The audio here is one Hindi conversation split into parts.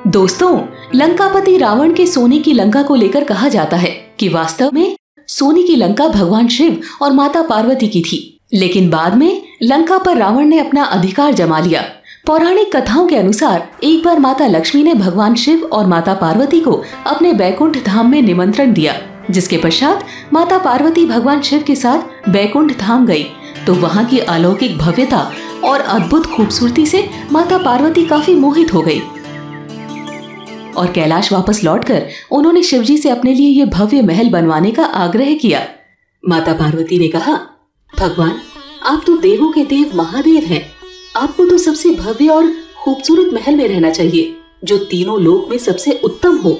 दोस्तों, लंकापति रावण के सोने की लंका को लेकर कहा जाता है कि वास्तव में सोने की लंका भगवान शिव और माता पार्वती की थी, लेकिन बाद में लंका पर रावण ने अपना अधिकार जमा लिया। पौराणिक कथाओं के अनुसार एक बार माता लक्ष्मी ने भगवान शिव और माता पार्वती को अपने बैकुंठ धाम में निमंत्रण दिया, जिसके पश्चात माता पार्वती भगवान शिव के साथ बैकुंठ धाम गई तो वहाँ की अलौकिक भव्यता और अद्भुत खूबसूरती से माता पार्वती काफी मोहित हो गई और कैलाश वापस लौटकर उन्होंने शिवजी से अपने लिए ये भव्य महल बनवाने का आग्रह किया। माता पार्वती ने कहा, भगवान, आप तो देवों के देव महादेव हैं। आपको तो सबसे भव्य और खूबसूरत महल में रहना चाहिए जो तीनों लोक में सबसे उत्तम हो।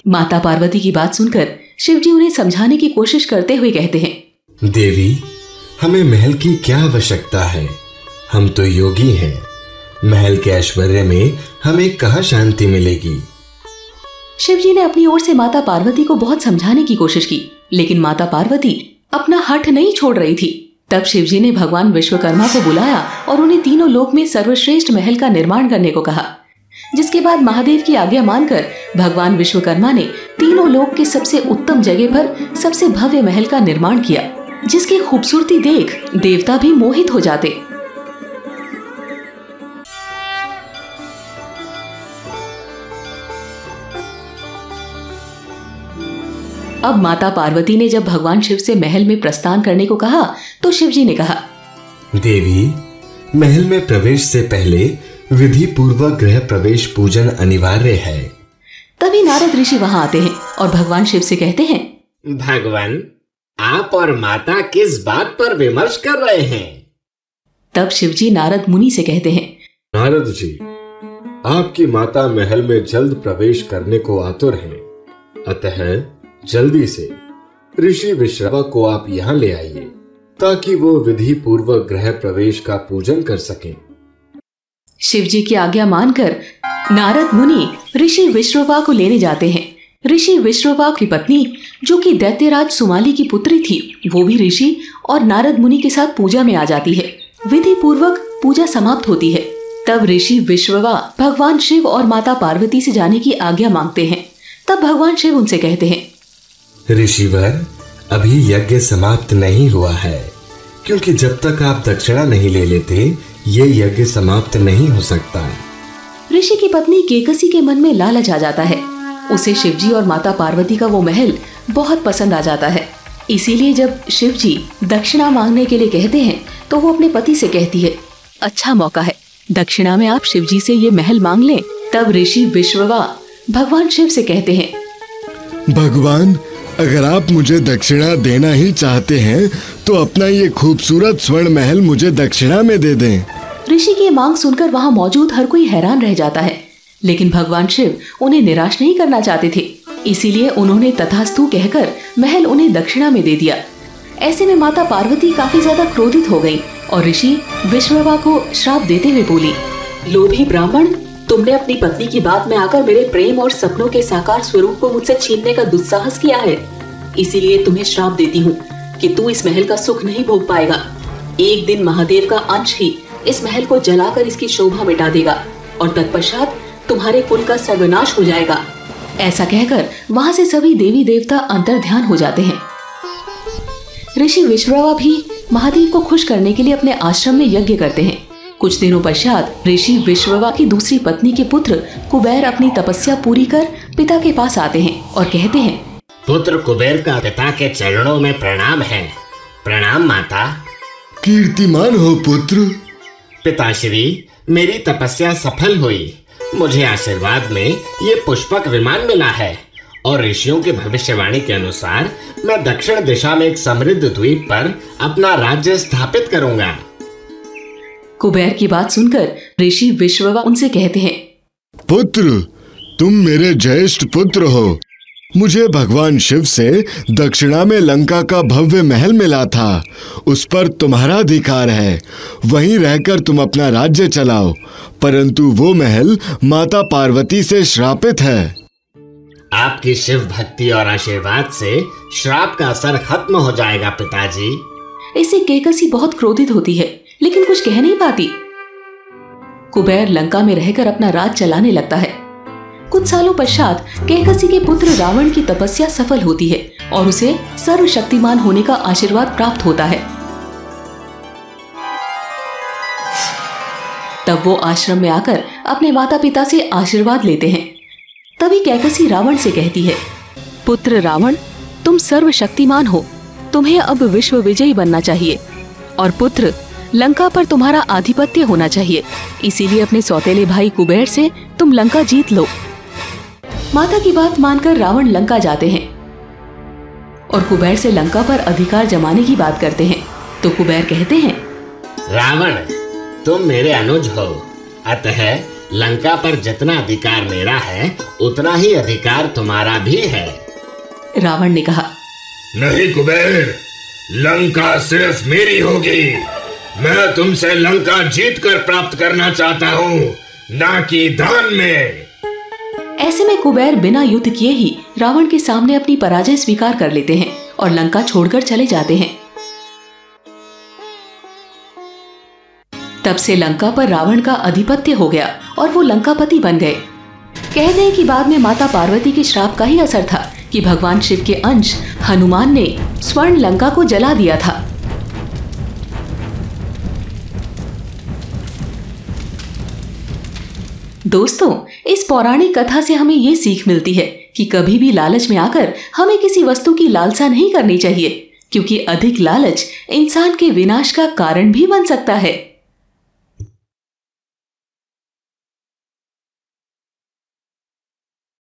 माता पार्वती की बात सुनकर शिवजी उन्हें समझाने की कोशिश करते हुए कहते हैं, देवी, हमें महल की क्या आवश्यकता है? हम तो योगी हैं। महल के ऐश्वर्य में हमें कहाँ शांति मिलेगी? शिवजी ने अपनी ओर से माता पार्वती को बहुत समझाने की कोशिश की, लेकिन माता पार्वती अपना हठ नहीं छोड़ रही थी। तब शिवजी ने भगवान विश्वकर्मा को बुलाया और उन्हें तीनों लोक में सर्वश्रेष्ठ महल का निर्माण करने को कहा, जिसके बाद महादेव की आज्ञा मानकर भगवान विश्वकर्मा ने तीनों लोक के सबसे उत्तम जगह पर सबसे भव्य महल का निर्माण किया, जिसकी खूबसूरती देख देवता भी मोहित हो जाते। अब माता पार्वती ने जब भगवान शिव से महल में प्रस्थान करने को कहा तो शिवजी ने कहा, देवी, महल में प्रवेश से पहले विधि पूर्वक गृह प्रवेश पूजन अनिवार्य है। तभी नारद ऋषि वहां आते हैं और भगवान शिव से कहते हैं, भगवान, आप और माता किस बात पर विमर्श कर रहे हैं? तब शिवजी नारद मुनि से कहते हैं, नारद जी, आपकी माता महल में जल्द प्रवेश करने को आतुर हैं, अतः जल्दी से ऋषि विश्रवा को आप यहाँ ले आइए ताकि वो विधि पूर्वक गृह प्रवेश का पूजन कर सकें। शिवजी की आज्ञा मानकर नारद मुनि ऋषि विश्रवा को लेने जाते हैं। ऋषि विश्रवा की पत्नी, जो कि दैत्यराज सुमाली की पुत्री थी, वो भी ऋषि और नारद मुनि के साथ पूजा में आ जाती है। विधि पूर्वक पूजा समाप्त होती है। तब ऋषि विश्रवा भगवान शिव और माता पार्वती से जाने की आज्ञा मांगते हैं। तब भगवान शिव उनसे कहते हैं, ऋषिवर, अभी यज्ञ समाप्त नहीं हुआ है, क्योंकि जब तक आप दक्षिणा नहीं ले लेते ये यज्ञ समाप्त नहीं हो सकता। ऋषि की पत्नी केकसी के मन में लालच आ जाता है। उसे शिवजी और माता पार्वती का वो महल बहुत पसंद आ जाता है। इसीलिए जब शिवजी दक्षिणा मांगने के लिए कहते हैं तो वो अपने पति से कहती है, अच्छा मौका है, दक्षिणा में आप शिवजी से ये महल मांग लें। तब ऋषि विश्रवा भगवान शिव से कहते हैं, भगवान, अगर आप मुझे दक्षिणा देना ही चाहते हैं तो अपना ये खूबसूरत स्वर्ण महल मुझे दक्षिणा में दे दें। ऋषि की मांग सुनकर वहां मौजूद हर कोई हैरान रह जाता है, लेकिन भगवान शिव उन्हें निराश नहीं करना चाहते थे। इसीलिए उन्होंने तथास्तु कहकर महल उन्हें दक्षिणा में दे दिया। ऐसे में माता पार्वती काफी ज्यादा क्रोधित हो गयी और ऋषि विश्रवा को श्राप देते हुए बोली, लोभी ब्राह्मण, तुमने अपनी पत्नी की बात में आकर मेरे प्रेम और सपनों के साकार स्वरूप को मुझसे छीनने का दुस्साहस किया है। इसीलिए तुम्हें श्राप देती हूँ कि तू इस महल का सुख नहीं भोग पाएगा। एक दिन महादेव का अंश ही इस महल को जलाकर इसकी शोभा मिटा देगा और तत्पश्चात तुम्हारे कुल का सर्वनाश हो जाएगा। ऐसा कहकर वहाँ से सभी देवी देवता अंतर्ध्यान हो जाते हैं। ऋषि विश्रवा भी महादेव को खुश करने के लिए अपने आश्रम में यज्ञ करते हैं। कुछ दिनों पश्चात ऋषि विश्रवा की दूसरी पत्नी के पुत्र कुबेर अपनी तपस्या पूरी कर पिता के पास आते हैं और कहते हैं, पुत्र कुबेर का पिता के चरणों में प्रणाम है। प्रणाम माता। कीर्तिमान हो पुत्र। पिताश्री, मेरी तपस्या सफल हुई। मुझे आशीर्वाद में ये पुष्पक विमान मिला है और ऋषियों की भविष्यवाणी के अनुसार मैं दक्षिण दिशा में एक समृद्ध द्वीप पर अपना राज्य स्थापित करूंगा। कुबेर की बात सुनकर ऋषि विश्रवा उनसे कहते हैं, पुत्र, तुम मेरे ज्येष्ठ पुत्र हो। मुझे भगवान शिव से दक्षिणा में लंका का भव्य महल मिला था, उस पर तुम्हारा अधिकार है। वहीं रहकर तुम अपना राज्य चलाओ, परंतु वो महल माता पार्वती से श्रापित है। आपकी शिव भक्ति और आशीर्वाद से श्राप का असर खत्म हो जाएगा पिताजी। इससे केकसी बहुत क्रोधित होती है, लेकिन कुछ कह नहीं पाती। कुबेर लंका में रहकर अपना राज चलाने लगता है। कुछ सालों पश्चात कैकसी के पुत्र रावण की तपस्या सफल होती है और उसे सर्वशक्तिमान होने का आशीर्वाद प्राप्त होता है। तब वो आश्रम में आकर अपने माता पिता से आशीर्वाद लेते हैं। तभी कैकसी रावण से कहती है, पुत्र रावण, तुम सर्वशक्तिमान हो, तुम्हें अब विश्व विजयी बनना चाहिए और पुत्र, लंका पर तुम्हारा आधिपत्य होना चाहिए। इसीलिए अपने सौतेले भाई कुबेर से तुम लंका जीत लो। माता की बात मानकर रावण लंका जाते हैं और कुबेर से लंका पर अधिकार जमाने की बात करते हैं। तो कुबेर कहते हैं, रावण, तुम मेरे अनुज हो, अतः लंका पर जितना अधिकार मेरा है उतना ही अधिकार तुम्हारा भी है। रावण ने कहा, नहीं कुबेर, लंका सिर्फ मेरी होगी। मैं तुमसे लंका जीतकर प्राप्त करना चाहता हूँ, ना कि दान में। ऐसे में कुबेर बिना युद्ध किए ही रावण के सामने अपनी पराजय स्वीकार कर लेते हैं और लंका छोड़कर चले जाते हैं। तब से लंका पर रावण का आधिपत्य हो गया और वो लंकापति बन गए। कहते हैं कि बाद में माता पार्वती के श्राप का ही असर था कि भगवान शिव के अंश हनुमान ने स्वर्ण लंका को जला दिया था। दोस्तों, इस पौराणिक कथा से हमें ये सीख मिलती है कि कभी भी लालच में आकर हमें किसी वस्तु की लालसा नहीं करनी चाहिए, क्योंकि अधिक लालच इंसान के विनाश का कारण भी बन सकता है।